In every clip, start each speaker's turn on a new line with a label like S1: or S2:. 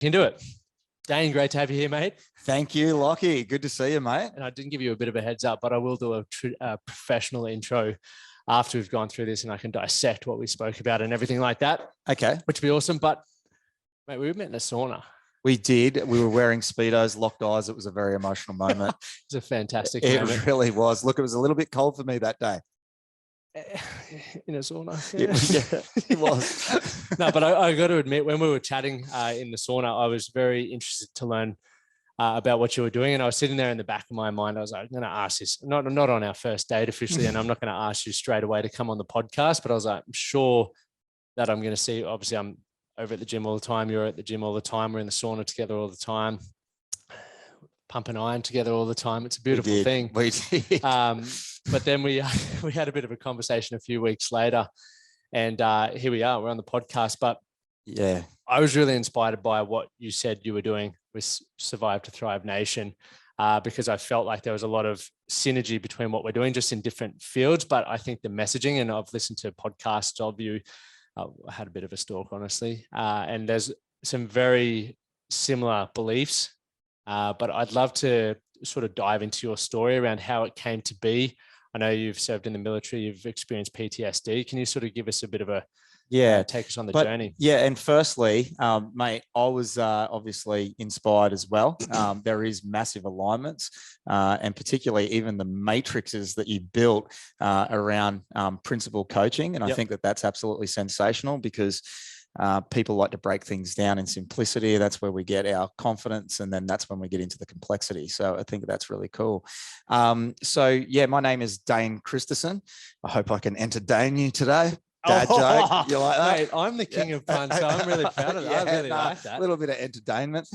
S1: Can do it. Dane, great to have you here, mate.
S2: Thank you, Lockie. Good to see you, mate.
S1: And I didn't give you a bit of a heads up, but I will do a professional intro after we've gone through this and I can dissect what we spoke about and everything like that.
S2: Okay.
S1: Which would be awesome. But, mate, we met in a sauna.
S2: We did. We were wearing Speedos, locked eyes. It was a very emotional moment.
S1: It was a fantastic
S2: moment.
S1: It
S2: really was. Look, it was a little bit cold for me that day.
S1: In a sauna.
S2: Yeah, it was.
S1: No, but I got to admit, when we were chatting in the sauna, I was very interested to learn about what you were doing. And I was sitting there in the back of my mind. I was like, I'm going to ask this, not on our first date officially, and I'm not going to ask you straight away to come on the podcast, but I was like, I'm sure that I'm going to see, obviously I'm over at the gym all the time. You're at the gym all the time. We're in the sauna together all the time. Pumping iron together all the time. It's a beautiful thing.
S2: We did.
S1: But then we had a bit of a conversation a few weeks later, and here we are. We're on the podcast. But
S2: yeah,
S1: I was really inspired by what you said you were doing with Survive to Thrive Nation, because I felt like there was a lot of synergy between what we're doing, just in different fields. But I think the messaging, and I've listened to podcasts of you. I had a bit of a stalk, honestly, and there's some very similar beliefs. But I'd love to sort of dive into your story around how it came to be. I know you've served in the military, you've experienced PTSD. Can you sort of give us a bit of a, take us on the journey?
S2: Yeah. And firstly, mate, I was obviously inspired as well. There is massive alignments, and particularly even the matrices that you built around principal coaching. And I think that that's absolutely sensational, because people like to break things down in simplicity. That's where we get our confidence, and then that's when we get into the complexity. So I think that's really cool. So yeah, my name is Dane Christison. I hope I can entertain you today. Dad joke. You like that?
S1: Mate, I'm the king of puns, so I'm really proud of that. I really like that.
S2: A little bit of entertainment.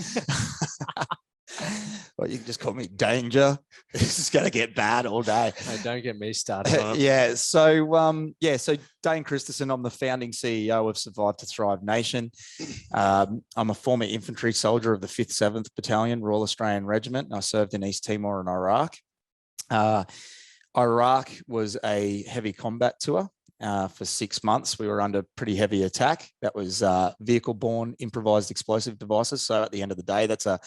S2: Well, you can just call me Danger. This is going to get bad all day.
S1: Hey, don't get me started on it.
S2: Yeah. So Dane Christison, I'm the founding CEO of Survive to Thrive Nation. I'm a former infantry soldier of the 5th 7th Battalion, Royal Australian Regiment. I served in East Timor and Iraq. Iraq was a heavy combat tour. For 6 months, we were under pretty heavy attack. That was vehicle-borne improvised explosive devices. So at the end of the day, that's a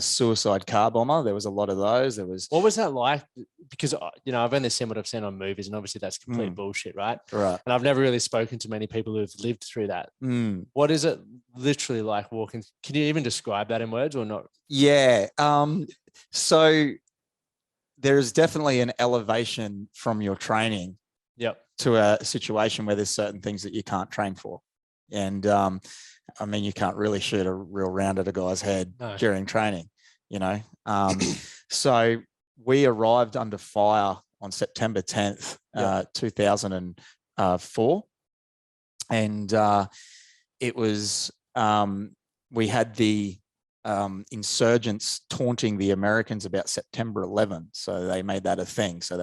S2: suicide car bomber. There was a lot of those.
S1: What was that like? Because I've only seen what I've seen on movies, and obviously that's complete bullshit, right?
S2: Right.
S1: And I've never really spoken to many people who've lived through that. What is it literally like walking? Can you even describe that in words or not?
S2: Yeah. So there is definitely an elevation from your training.
S1: Yep.
S2: To a situation where there's certain things that you can't train for. And I mean, you can't really shoot a real round at a guy's head during training, So we arrived under fire on September 10th, 2004. And it was, we had the insurgents taunting the Americans about September 11. So they made that a thing. So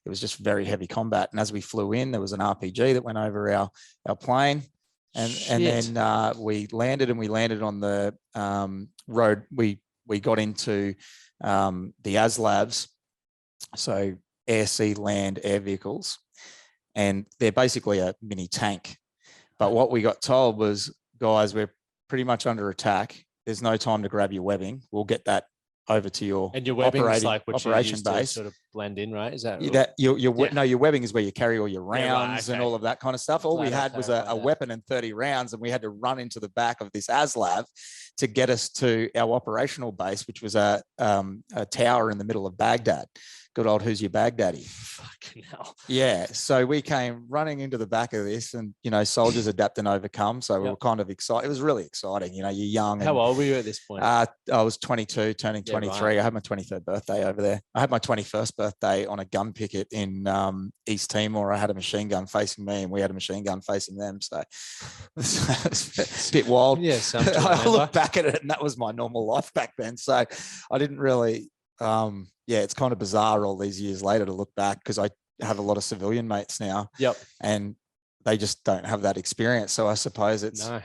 S2: it was just very heavy combat. And as we flew in, there was an RPG that went over our plane. And then we landed on the road. We got into the ASLAVs. So air, sea, land, air vehicles. And they're basically a mini tank. But what we got told was, guys, we're pretty much under attack. There's no time to grab your webbing. We'll get that over to your operation base.
S1: To sort of blend in, right? Is that
S2: no? Your webbing is where you carry all your rounds and all of that kind of stuff. All we had was a weapon and 30 rounds, and we had to run into the back of this ASLAV to get us to our operational base, which was a tower in the middle of Baghdad. Good old who's your Baghdaddy?
S1: Fucking hell.
S2: Yeah. So we came running into the back of this, and soldiers adapt and overcome. So we were kind of excited. It was really exciting. You're young.
S1: How old were you at this point?
S2: I was 22, turning 23. Right. I had my 23rd birthday over there. I had my 21st birthday on a gun picket in East Timor. I had a machine gun facing me, and we had a machine gun facing them. So it's a bit wild.
S1: Yeah.
S2: I look back at it, and that was my normal life back then. So I didn't really. It's kind of bizarre all these years later to look back, because I have a lot of civilian mates now.
S1: Yep.
S2: And they just don't have that experience. So I suppose it's out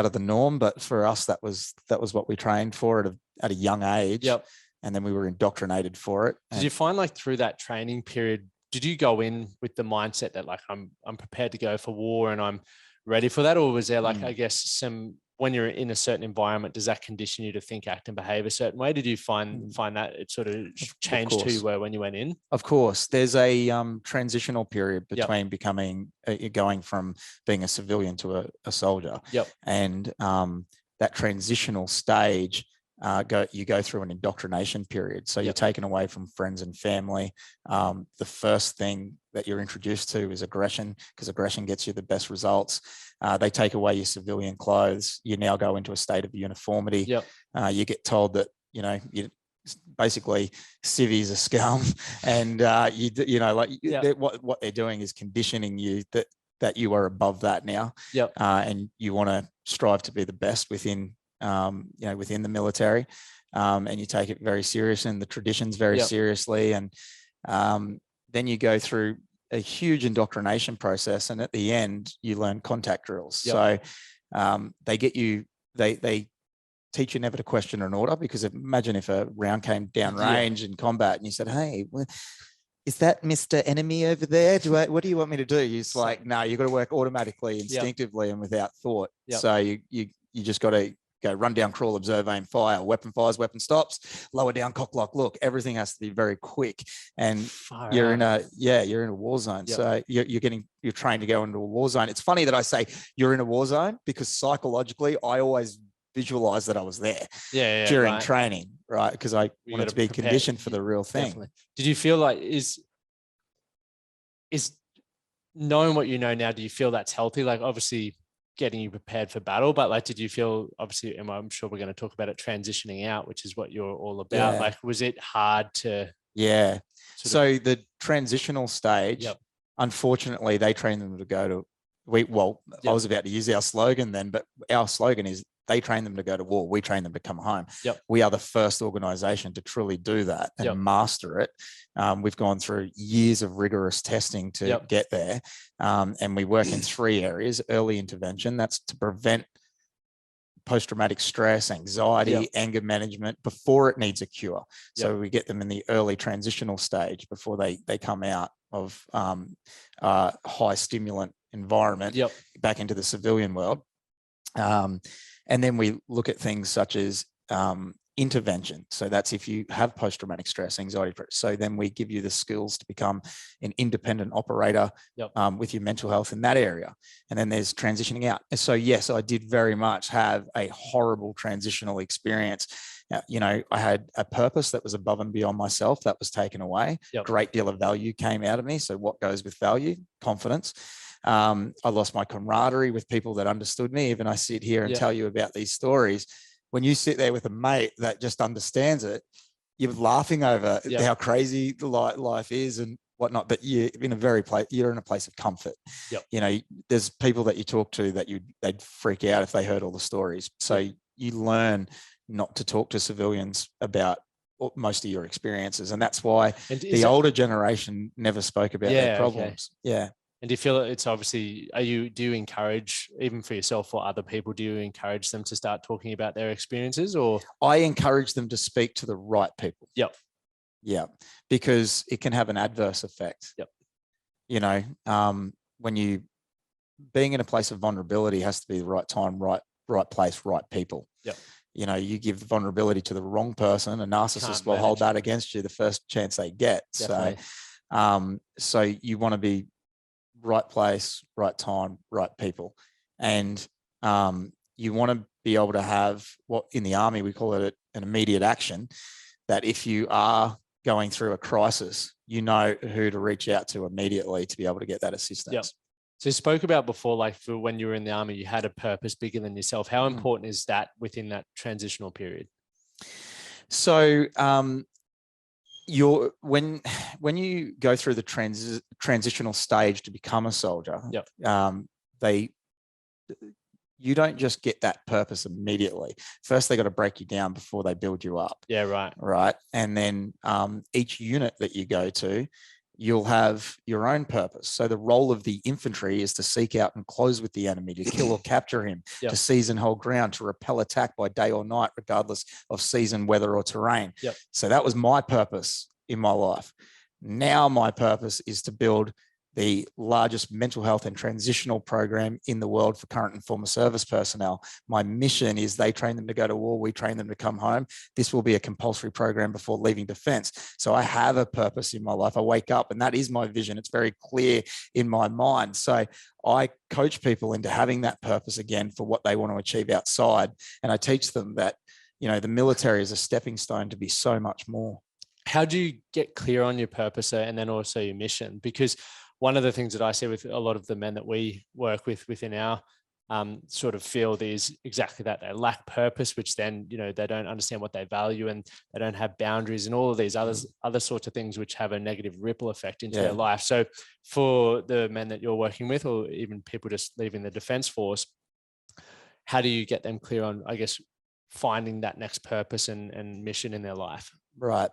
S2: of the norm, but for us, that was what we trained for at a young age.
S1: Yep.
S2: And then we were indoctrinated for it.
S1: Did you find, like, through that training period, did you go in with the mindset that, like, I'm prepared to go for war and I'm ready for that? Or was there, like, I guess some when you're in a certain environment, does that condition you to think, act, and behave a certain way? Did you find that it sort of changed who you were when you went in?
S2: Of course, there's a transitional period between becoming, going from being a civilian to a soldier.
S1: Yep.
S2: And that transitional stage, you go through an indoctrination period. So you're taken away from friends and family. The first thing that you're introduced to is aggression, because aggression gets you the best results. They take away your civilian clothes. You now go into a state of uniformity.
S1: Yep.
S2: You get told that, you basically civvies are scum, and what they're doing is conditioning you that you are above that now.
S1: Yep.
S2: And you want to strive to be the best within within the military, and you take it very seriously, and the traditions very seriously. And then you go through a huge indoctrination process, and at the end you learn contact drills. So they teach you never to question an order, because imagine if a round came down range in combat and you said, "Hey, is that Mr. Enemy over there? What do you want me to do?" It's like, no, you've got to work automatically, instinctively, and without thought. So you just got to go run, down, crawl, observe, aim, fire. Weapon fires, weapon stops. Lower down, cock, lock, look. Everything has to be very quick. And you're in a war zone. So you're trained to go into a war zone. It's funny that I say you're in a war zone, because psychologically I always visualize that I was there during training, right? Because I wanted to be conditioned for the real thing.
S1: Definitely. Did you feel like is knowing what you know now, do you feel that's healthy? Like, obviously getting you prepared for battle, but like, did you feel, obviously, and I'm sure we're going to talk about it, transitioning out, which is what you're all about. Like, was it hard to?
S2: Yeah. So the transitional stage, unfortunately, they train them to go to, I was about to use our slogan then, but our slogan is, they train them to go to war. We train them to come home. We are the first organization to truly do that and master it. We've gone through years of rigorous testing to get there. And we work in 3 areas: early intervention, that's to prevent post-traumatic stress, anxiety, anger management before it needs a cure. So we get them in the early transitional stage before they come out of high stimulant environment back into the civilian world. And then we look at things such as intervention. So that's if you have post-traumatic stress, anxiety. So then we give you the skills to become an independent operator with your mental health in that area. And then there's transitioning out. And so, yes, I did very much have a horrible transitional experience. I had a purpose that was above and beyond myself that was taken away. A great deal of value came out of me. So what goes with value? Confidence. I lost my camaraderie with people that understood me. Even I sit here and tell you about these stories. When you sit there with a mate that just understands it, you're laughing over how crazy life is and whatnot. But you're in a place of comfort. There's people that you talk to that they'd freak out if they heard all the stories. So you learn not to talk to civilians about most of your experiences, and that's why the older generation never spoke about their problems. And
S1: do you feel it's obviously, do you encourage, even for yourself or other people, do you encourage them to start talking about their experiences? Or
S2: I encourage them to speak to the right people. Because it can have an adverse effect. When you being in a place of vulnerability has to be the right time, right place, right people. You give vulnerability to the wrong person, a narcissist will hold that against you the first chance they get. Definitely. So you want to be right place, right time, right people. And you want to be able to have what in the Army, we call it an immediate action, that if you are going through a crisis, you know who to reach out to immediately to be able to get that assistance.
S1: So you spoke about before, like for when you were in the Army, you had a purpose bigger than yourself. How important is that within that transitional period?
S2: So when you go through the transitional stage to become a soldier, you don't just get that purpose immediately. First, they got to break you down before they build you up. Right. And then each unit that you go to, you'll have your own purpose. So the role of the infantry is to seek out and close with the enemy, to kill or capture him, to seize and hold ground, to repel attack by day or night, regardless of season, weather, or terrain. So that was my purpose in my life. Now my purpose is to build the largest mental health and transitional program in the world for current and former service personnel. My mission is they train them to go to war, we train them to come home. This will be a compulsory program before leaving defense. So I have a purpose in my life. I wake up and that is my vision. It's very clear in my mind. So I coach people into having that purpose again for what they want to achieve outside. And I teach them that, you know, the military is a stepping stone to be so much more.
S1: How do you get clear on your purpose and then also your mission? Because one of the things that I see with a lot of the men that we work with within our sort of field is exactly that. They lack purpose, which then, you know, they don't understand what they value and they don't have boundaries and all of these other sorts of things which have a negative ripple effect into their life. So for the men that you're working with, or even people just leaving the defense force, how do you get them clear on, I guess, finding that next purpose and mission in their life?
S2: Right.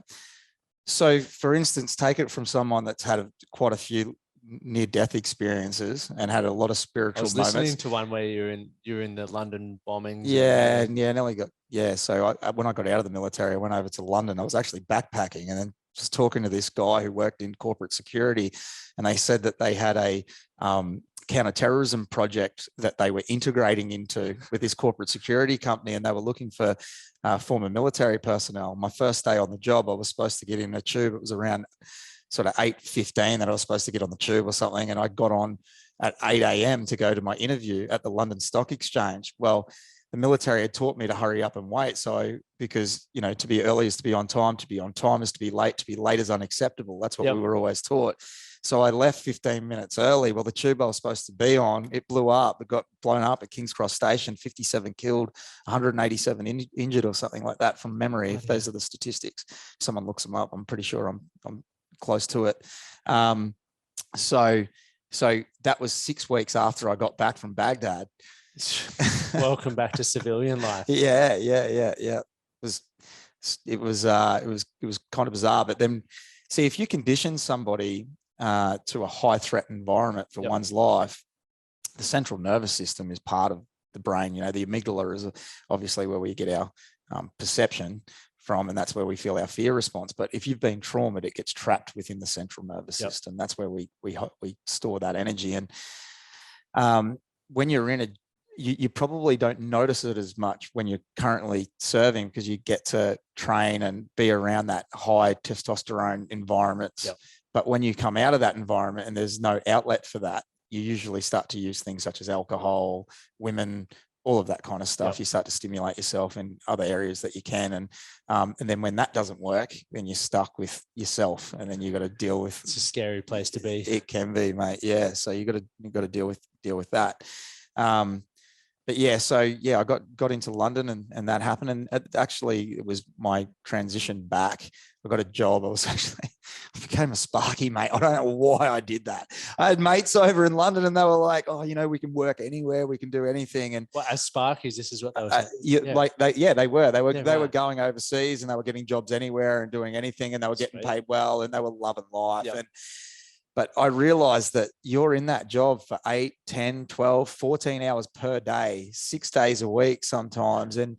S2: So for instance, take it from someone that's had quite a few near-death experiences and had a lot of spiritual moments. I was listening
S1: to one where you're in the London bombings.
S2: So when I got out of the military, I went over to London. I was actually backpacking and then just talking to this guy who worked in corporate security, and they said that they had a counterterrorism project that they were integrating into with this corporate security company, and they were looking for former military personnel. My first day on the job, I was supposed to get in a tube. It was around sort of 8:15 that I was supposed to get on the tube or something, and I got on at 8 a.m. to go to my interview at the London Stock Exchange. Well, the military had taught me to hurry up and wait. So, because, you know, to be early is to be on time is to be late is unacceptable. That's what we were always taught. So I left 15 minutes early. Well, the tube I was supposed to be on, it blew up. It got blown up at King's Cross Station, 57 killed, 187 injured or something like that from memory. If those are the statistics, someone looks them up. I'm pretty sure I'm close to it. So that was 6 weeks after I got back from Baghdad.
S1: Welcome back to civilian life.
S2: Yeah. It was kind of bizarre. But then, see, if you condition somebody to a high threat environment for one's life, the central nervous system is part of the brain. You know, the amygdala is obviously where we get our perception from, and that's where we feel our fear response. But if you've been traumatized, it gets trapped within the central nervous system. That's where we store that energy. And when you're in you probably don't notice it as much when you're currently serving, because you get to train and be around that high testosterone environments. But when you come out of that environment and there's no outlet for that, you usually start to use things such as alcohol, women, all of that kind of stuff. You start to stimulate yourself in other areas that you can. And then when that doesn't work, then you're stuck with yourself, and then you got to deal with.
S1: It's a scary place to be.
S2: It can be, mate. Yeah. So you got to deal with that. But I got into London and that happened. And actually it was my transition back. I got a job. I became a Sparky, mate. I don't know why I did that. I had mates over in London and they were like, oh, you know, we can work anywhere, we can do anything. And
S1: as Sparkies, this is what they were saying.
S2: They were going overseas and they were getting jobs anywhere and doing anything, and they were getting paid well and they were loving life. But I realized that you're in that job for 8, 10, 12, 14 hours per day, 6 days a week sometimes. And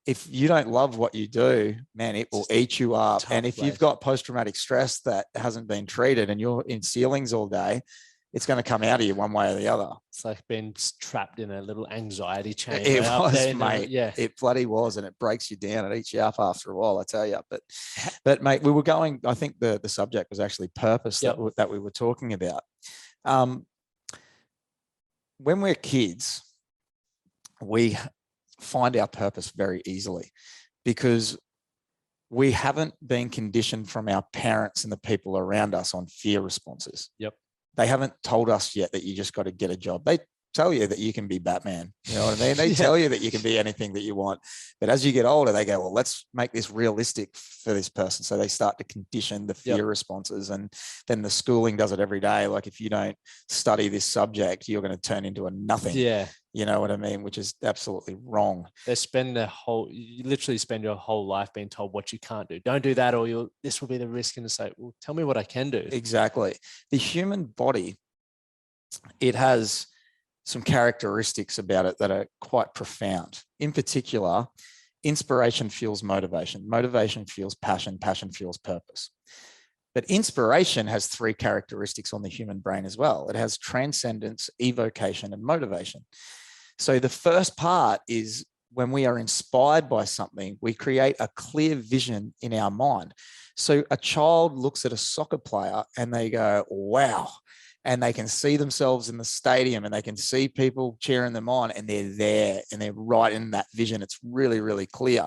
S2: if you don't love what you do, man, it will eat you up. And if you've got post-traumatic stress that hasn't been treated and you're in ceilings all day, it's going to come out of you one way or the other.
S1: It's like being trapped in a little anxiety chain.
S2: It was, mate. It bloody was, and it breaks you down. It eats you up after a while, I tell you. But mate, we were going. I think the subject was actually purpose that we were talking about. When we're kids, we find our purpose very easily because we haven't been conditioned from our parents and the people around us on fear responses. They haven't told us yet that you just got to get a job. They tell you that you can be Batman. You know what I mean? They tell you that you can be anything that you want. But as you get older, they go, well, let's make this realistic for this person. So they start to condition the fear responses. And then the schooling does it every day. Like, if you don't study this subject, you're going to turn into a nothing. You know what I mean? Which is absolutely wrong.
S1: You literally spend your whole life being told what you can't do. Don't do that, or this will be the risk. And it's like, well, tell me what I can do.
S2: Exactly. The human body, it has some characteristics about it that are quite profound. In particular, inspiration fuels motivation. Motivation fuels passion. Passion fuels purpose. But inspiration has 3 characteristics on the human brain as well. It has transcendence, evocation, and motivation. So the first part is when we are inspired by something, we create a clear vision in our mind. So a child looks at a soccer player and they go, wow. And they can see themselves in the stadium and they can see people cheering them on, and they're there and they're right in that vision. It's really, really clear.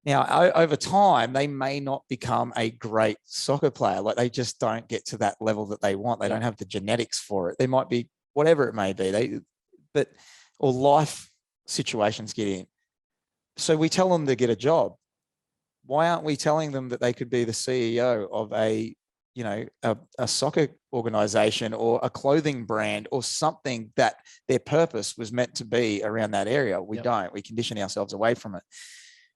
S2: Now, over time, they may not become a great soccer player. Like, they just don't get to that level that they want. They don't have the genetics for it. They might be whatever it may be. Or life situations get in. So we tell them to get a job. Why aren't we telling them that they could be the CEO of a soccer organization or a clothing brand or something that their purpose was meant to be around that area? We don't. We condition ourselves away from it.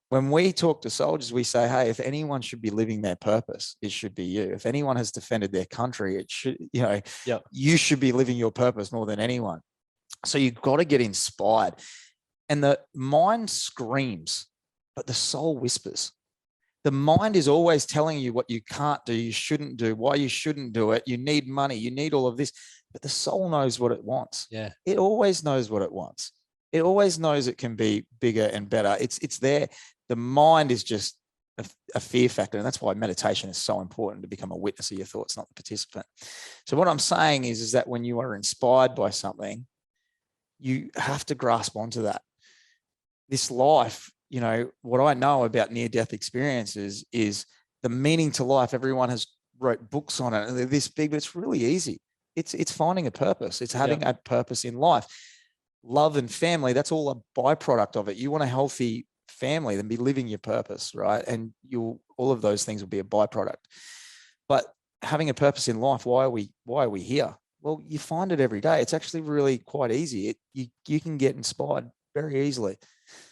S2: When we talk to soldiers, we say, hey, if anyone should be living their purpose, it should be you. If anyone has defended their country, it should, you should be living your purpose more than anyone. So you've got to get inspired. And the mind screams, but the soul whispers. The mind is always telling you what you can't do, you shouldn't do, why you shouldn't do it. You need money, you need all of this, but the soul knows what it wants.
S1: Yeah.
S2: It always knows what it wants. It always knows it can be bigger and better. It's there. The mind is just a fear factor. And that's why meditation is so important, to become a witness of your thoughts, not the participant. So what I'm saying is that when you are inspired by something, you have to grasp onto that. This life, what I know about near-death experiences is the meaning to life. Everyone has wrote books on it, and they're this big, but it's really easy. It's finding a purpose. It's having a purpose in life. Love and family, that's all a byproduct of it. You want a healthy family, then be living your purpose, right? And all of those things will be a byproduct. But having a purpose in life, why are we here? Well, you find it every day. It's actually really quite easy. You can get inspired very easily.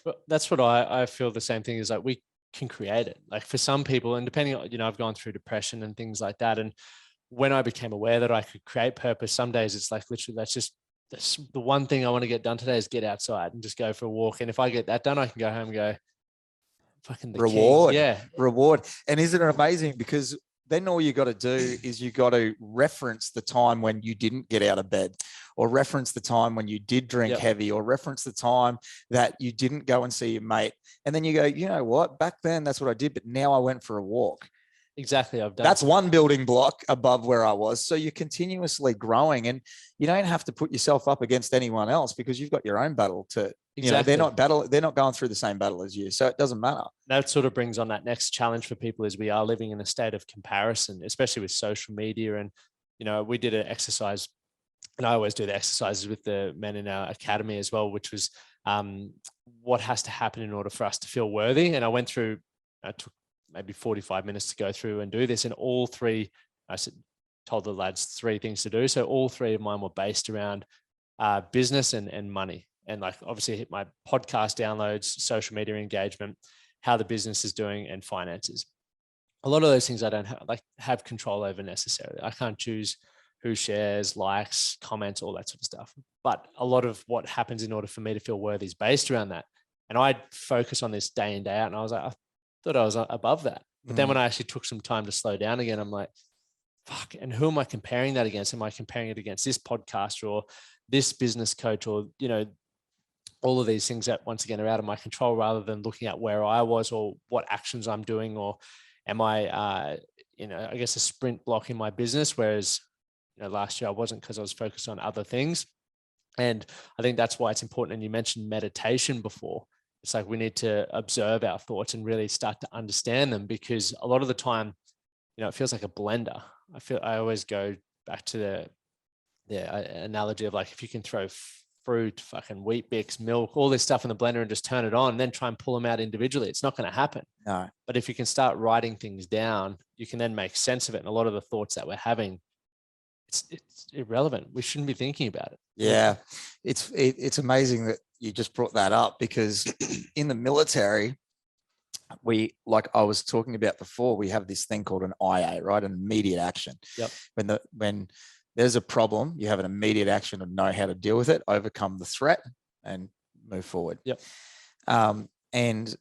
S1: Well, that's what I feel the same thing is, like, we can create it. Like, for some people, and depending on, I've gone through depression and things like that. And when I became aware that I could create purpose, some days it's like, literally, that's the one thing I want to get done today is get outside and just go for a walk. And if I get that done, I can go home and go, fucking the
S2: reward.
S1: King. Yeah.
S2: Reward. And isn't it amazing? Because then all you got to do is you got to reference the time when you didn't get out of bed, or reference the time when you did drink heavy, or reference the time that you didn't go and see your mate. And then you go, you know what, back then that's what I did, but now I went for a walk.
S1: Exactly. I've done.
S2: That's one building block above where I was. So you're continuously growing, and you don't have to put yourself up against anyone else, because you've got your own battle to,
S1: exactly.
S2: They're not going through the same battle as you. So it doesn't matter.
S1: That sort of brings on that next challenge for people, is we are living in a state of comparison, especially with social media. And, we did an exercise, and I always do the exercises with the men in our academy as well, which was what has to happen in order for us to feel worthy. And I went through, I took maybe 45 minutes to go through and do this. And all 3, told the lads 3 things to do. So all 3 of mine were based around business and money. And, like, obviously hit my podcast downloads, social media engagement, how the business is doing, and finances. A lot of those things I don't have control over necessarily. I can't choose who shares, likes, comments, all that sort of stuff. But a lot of what happens in order for me to feel worthy is based around that. And I focus on this day in, day out. And I was like, I thought I was above that. But then when I actually took some time to slow down again, I'm like, fuck, and who am I comparing that against? Am I comparing it against this podcaster or this business coach, or, all of these things that, once again, are out of my control, rather than looking at where I was or what actions I'm doing, or am I, I guess, a sprint block in my business, whereas, last year I wasn't, because I was focused on other things. And I think that's why it's important. And you mentioned meditation before. It's like we need to observe our thoughts and really start to understand them, because a lot of the time, it feels like a blender. I always go back to the analogy of, like, if you can throw fruit, fucking wheat bix, milk, all this stuff in the blender and just turn it on, and then try and pull them out individually, it's not going to happen.
S2: No.
S1: But if you can start writing things down, you can then make sense of it. And a lot of the thoughts that we're having, it's irrelevant. We shouldn't be thinking about it.
S2: Yeah. It's amazing that you just brought that up, because in the military, we, like I was talking about before, we have this thing called an IA, right? An immediate action.
S1: Yep.
S2: When there's a problem, you have an immediate action to know how to deal with it, overcome the threat, and move forward.
S1: Yep.
S2: And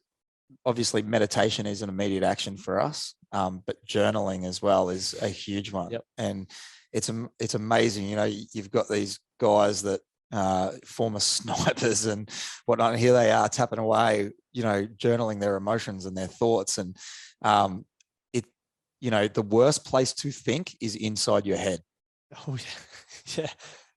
S2: obviously meditation is an immediate action for us. but journaling as well is a huge one.
S1: Yep.
S2: And it's amazing. You know, you've got these guys that former snipers and whatnot, and here they are tapping away, you know, journaling their emotions and their thoughts. And you know, the worst place to think is inside your head.
S1: Oh yeah, yeah,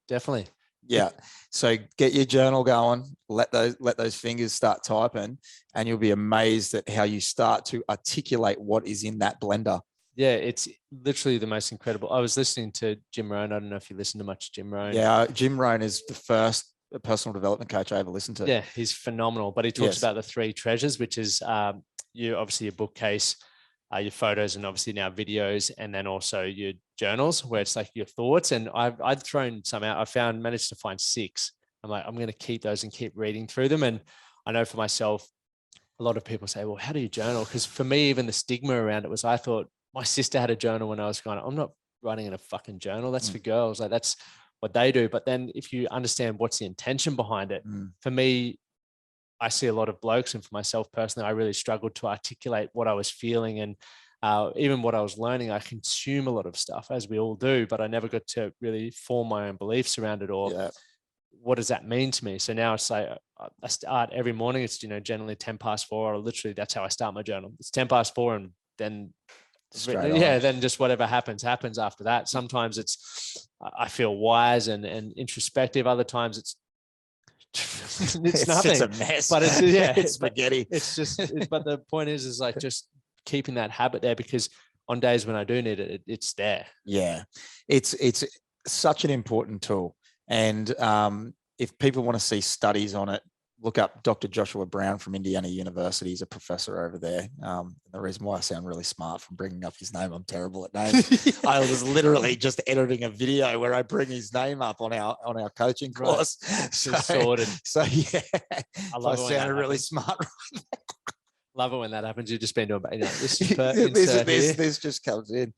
S1: definitely.
S2: Yeah. So get your journal going, let those fingers start typing, and you'll be amazed at how you start to articulate what is in that blender.
S1: Yeah, it's literally the most incredible. I was listening to Jim Rohn. I don't know if you listen to much Jim Rohn.
S2: Yeah, Jim Rohn is the first personal development coach I ever listened to.
S1: Yeah, he's phenomenal. But he talks
S2: Yes.
S1: about the 3 treasures, which is you obviously your bookcase, your photos, and obviously now videos, and then also your journals, where it's like your thoughts. And I'd thrown some out. Managed to find 6. I'm like, I'm going to keep those and keep reading through them. And I know for myself, a lot of people say, well, how do you journal? Because for me, even the stigma around it was, I thought my sister had a journal when I was going, I'm not writing in a fucking journal. That's for girls. Like, that's what they do. But then if you understand what's the intention behind it, for me, I see a lot of blokes, and for myself personally, I really struggled to articulate what I was feeling. And even what I was learning, I consume a lot of stuff, as we all do, but I never got to really form my own beliefs around it, or what does that mean to me? So now it's like, I start every morning. It's, you know, generally 10 past 4, or literally that's how I start my journal. It's 10 past 4, and then then just whatever happens after that. Sometimes I feel wise and introspective. Other times it's nothing.
S2: It's a mess,
S1: but
S2: it's spaghetti.
S1: It's just, but the point is like just keeping that habit there, because on days when I do need it, it's there.
S2: Yeah, it's such an important tool. And if people want to see studies on it, look up Dr. Joshua Brown from Indiana University. He's a professor over there. The reason why I sound really smart from bringing up his name, I'm terrible at names. I was literally just editing a video where I bring his name up on our coaching course.
S1: Right.
S2: So yeah,
S1: I love it.
S2: Sounded really smart.
S1: Love it when that happens. You've just been doing, you know,
S2: this just comes in.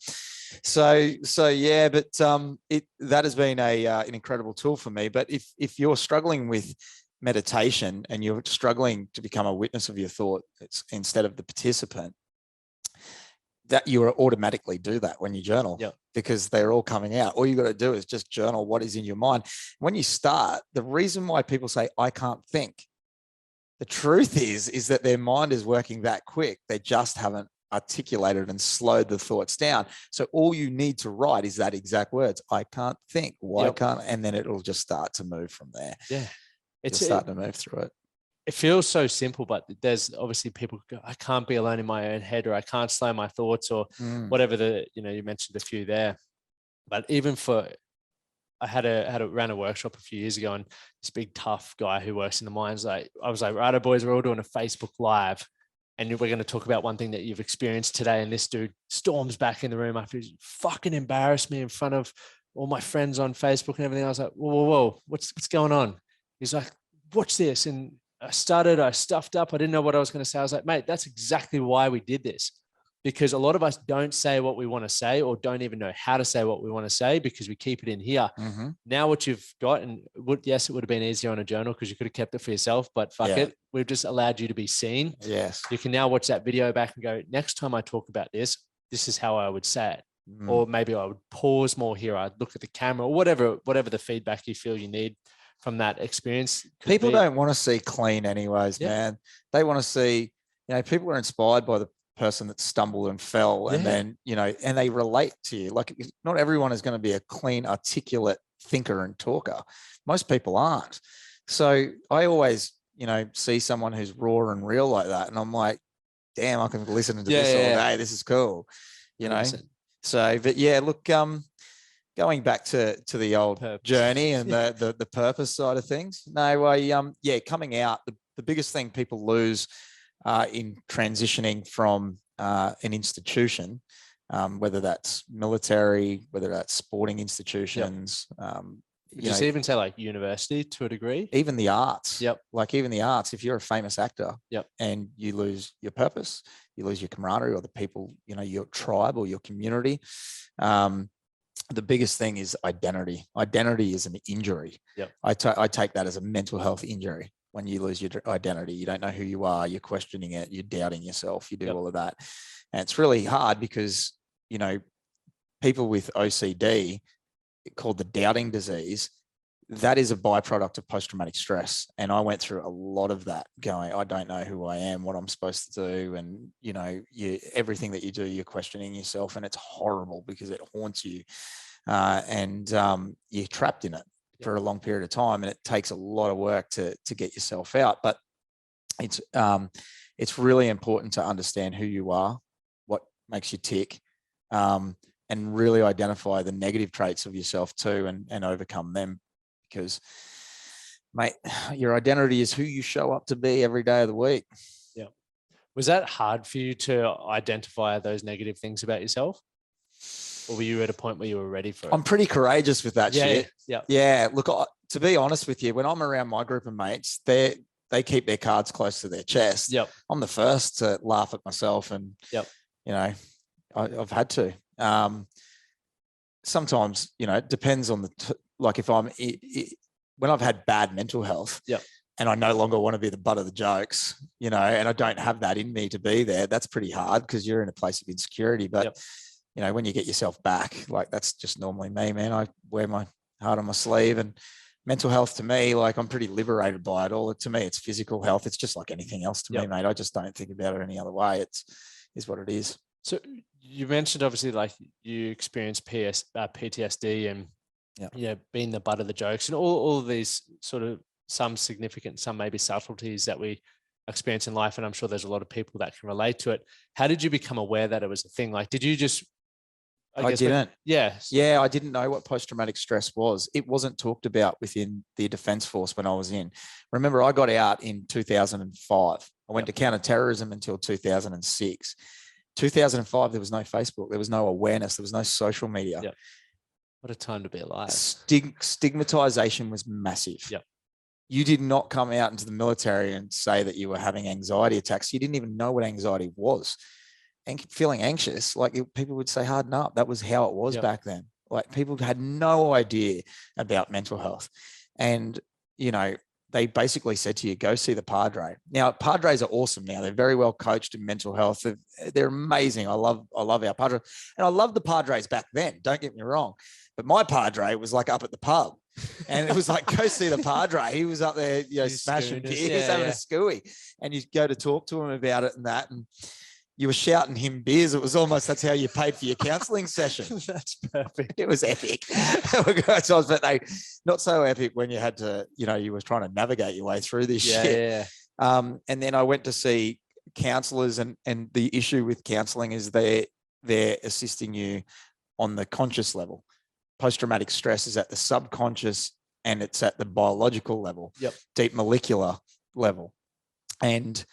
S2: So yeah, but that has been an incredible tool for me. But if you're struggling with meditation and you're struggling to become a witness of your thought instead of the participant, that you automatically do that when you journal, because they're all coming out. All you got to do is just journal what is in your mind. When you start, the reason why people say, I can't think, the truth is that their mind is working that quick. They just haven't articulated and slowed the thoughts down. So all you need to write is that exact words. I can't think. Why can't? And then it'll just start to move from there.
S1: Yeah.
S2: It's starting to move through it.
S1: It feels so simple, but there's obviously people go, I can't be alone in my own head, or I can't slow my thoughts, or whatever you mentioned a few there. But even I ran a workshop a few years ago, and this big tough guy who works in the mines, I was like, right, boys, we're all doing a Facebook Live, and we're going to talk about one thing that you've experienced today. And this dude storms back in the room after he's fucking embarrassed me in front of all my friends on Facebook and everything. I was like, whoa, what's going on? He's like, watch this. And I stuffed up. I didn't know what I was going to say. I was like, mate, that's exactly why we did this. Because a lot of us don't say what we want to say, or don't even know how to say what we want to say, because we keep it in here. Now what you've got, and yes, it would have been easier on a journal because you could have kept it for yourself, but fuck it. We've just allowed you to be seen.
S2: Yes.
S1: You can now watch that video back and go, next time I talk about this is how I would say it. Or maybe I would pause more here. I'd look at the camera, or whatever the feedback you feel you need from that experience.
S2: People don't want to see clean anyways, man. They want to see, people are inspired by the person that stumbled and fell, and then, and they relate to you. Like, not everyone is going to be a clean, articulate thinker and talker. Most people aren't. So I always, see someone who's raw and real like that, and I'm like, damn, I can listen to this all day. This is cool, 100%. So, but yeah, look, going back to the old journey and the purpose side of things. No, coming out, the biggest thing people lose in transitioning from an institution, whether that's military, whether that's sporting institutions,
S1: you even say like university to a degree,
S2: even the arts. Like even the arts, if you're a famous actor and you lose your purpose, you lose your camaraderie or the people, your tribe or your community. The biggest thing is identity. Identity is an injury. I take that as a mental health injury. when you lose your identity. You don't know who you are. You're questioning it. You're doubting yourself. You do all of that. And it's really hard because, you know, people with OCD, called the doubting disease, that is a byproduct of post-traumatic stress. And I went through a lot of that, going, I don't know who I am, what I'm supposed to do. And, you know, everything that you do, you're questioning yourself, and it's horrible because it haunts you. And you're trapped in it for a long period of time. And it takes a lot of work to get yourself out. But it's really important to understand who you are, what makes you tick, and really identify the negative traits of yourself too, and overcome them. Because, mate, your identity is who you show up to be every day of the week.
S1: Yeah. Was that hard for you to identify those negative things about yourself? Or were you at a point where you were ready for it?
S2: I'm pretty courageous with that shit.
S1: Yeah.
S2: Yeah. Look, to be honest with you, when I'm around my group of mates, they keep their cards close to their chest.
S1: Yep.
S2: I'm the first to laugh at myself, and, you know, I've had to. Sometimes, you know, it depends on like if I'm, when I've had bad mental health, and I no longer want to be the butt of the jokes, you know, and I don't have that in me to be there, that's pretty hard because you're in a place of insecurity. But, you know, when you get yourself back, like, that's just normally me, man. I wear my heart on my sleeve, and mental health to me, like, I'm pretty liberated by it all. To me, it's physical health. It's just like anything else to me, mate. I just don't think about it any other way. Is what it is.
S1: So you mentioned, obviously, like, you experienced PTSD and, you know, being the butt of the jokes, and all of these sort of, some significant, some maybe subtleties that we experience in life. And I'm sure there's a lot of people that can relate to it. How did you become aware that it was a thing? Like, did you just, I didn't. Yeah, I
S2: didn't know what post-traumatic stress was. It wasn't talked about within the Defence Force when I was in. Remember, I got out in 2005. I went to counter-terrorism until 2006. 2005, there was no Facebook. There was no awareness. There was no social media.
S1: Yeah. What a time to be alive.
S2: Stigmatization was massive.
S1: Yeah.
S2: You did not come out into the military and say that you were having anxiety attacks. You didn't even know what anxiety was. And feeling anxious, like, people would say, harden up. That was how it was back then. Like, people had no idea about mental health. And, you know, they basically said to you, go see the Padre. Now, Padres are awesome now. They're very well coached in mental health. They're amazing. I love our Padre. And I love the Padres back then. Don't get me wrong. But my Padre was like up at the pub. And it was like, go see the Padre. He was up there, you know, smashing beers, having a scooey. And you go to talk to him about it and that. And you were shouting him beers. It was almost, that's how you paid for your counselling session.
S1: That's perfect.
S2: It was epic. But not so epic when you had to, you know, you were trying to navigate your way through this shit. And then I went to see counsellors, and the issue with counselling is they're assisting you on the conscious level. Post-traumatic stress is at the subconscious, and it's at the biological level, deep molecular level. And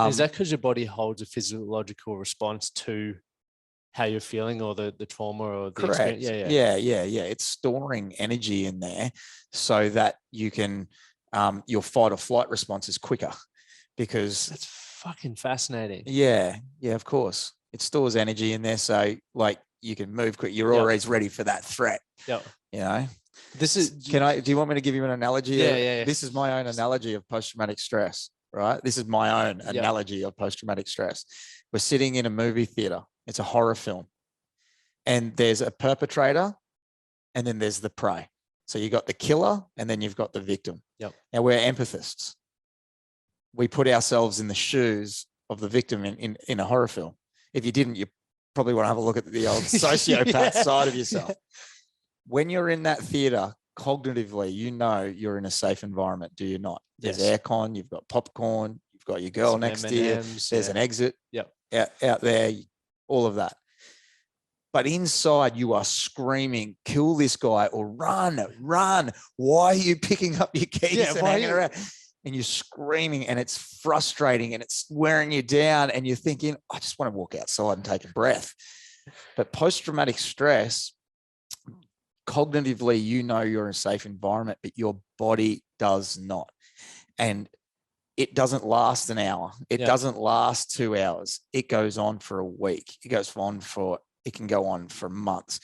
S1: is that because your body holds a physiological response to how you're feeling, or the trauma, or the
S2: experience? Yeah. It's storing energy in there so that you can, your fight or flight response is quicker, because
S1: that's fucking fascinating.
S2: Yeah, of course. It stores energy in there. So, like, you can move quick. You're always ready for that threat. You know, do you want me to give you an analogy?
S1: Yeah.
S2: This is my own analogy of post-traumatic stress. Right? This is my own analogy of post-traumatic stress. We're sitting in a movie theater. It's a horror film. And there's a perpetrator, and then there's the prey. So you got the killer, and then you've got the victim. Now, we're empathists. We put ourselves in the shoes of the victim in a horror film. If you didn't, you probably want to have a look at the old sociopath side of yourself. When you're in that theater, cognitively, you know you're in a safe environment, do you not? There's aircon, you've got popcorn, you've got your girl next to you, there's an exit out there, all of that. But inside, you are screaming, kill this guy, or run. Why are you picking up your keys and hanging around? And you're screaming, and it's frustrating, and it's wearing you down, and you're thinking, I just want to walk outside and take a breath. But post-traumatic stress, cognitively, you know you're in a safe environment, but your body does not. And it doesn't last an hour. It doesn't last 2 hours. It goes on for a week. It can go on for months.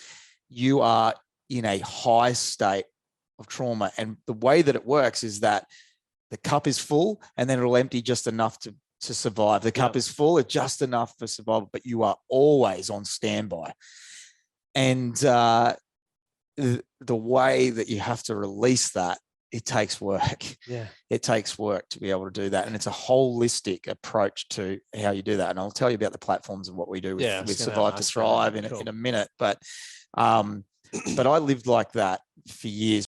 S2: You are in a high state of trauma. And the way that it works is that The cup is full, and then it'll empty just enough to survive. The cup is full, it's just enough for survival, but you are always on standby. And the way that you have to release that, it takes work.
S1: Yeah.
S2: It takes work to be able to do that. And it's a holistic approach to how you do that. And I'll tell you about the platforms of what we do with Survive to Thrive in a minute. But I lived like that for years.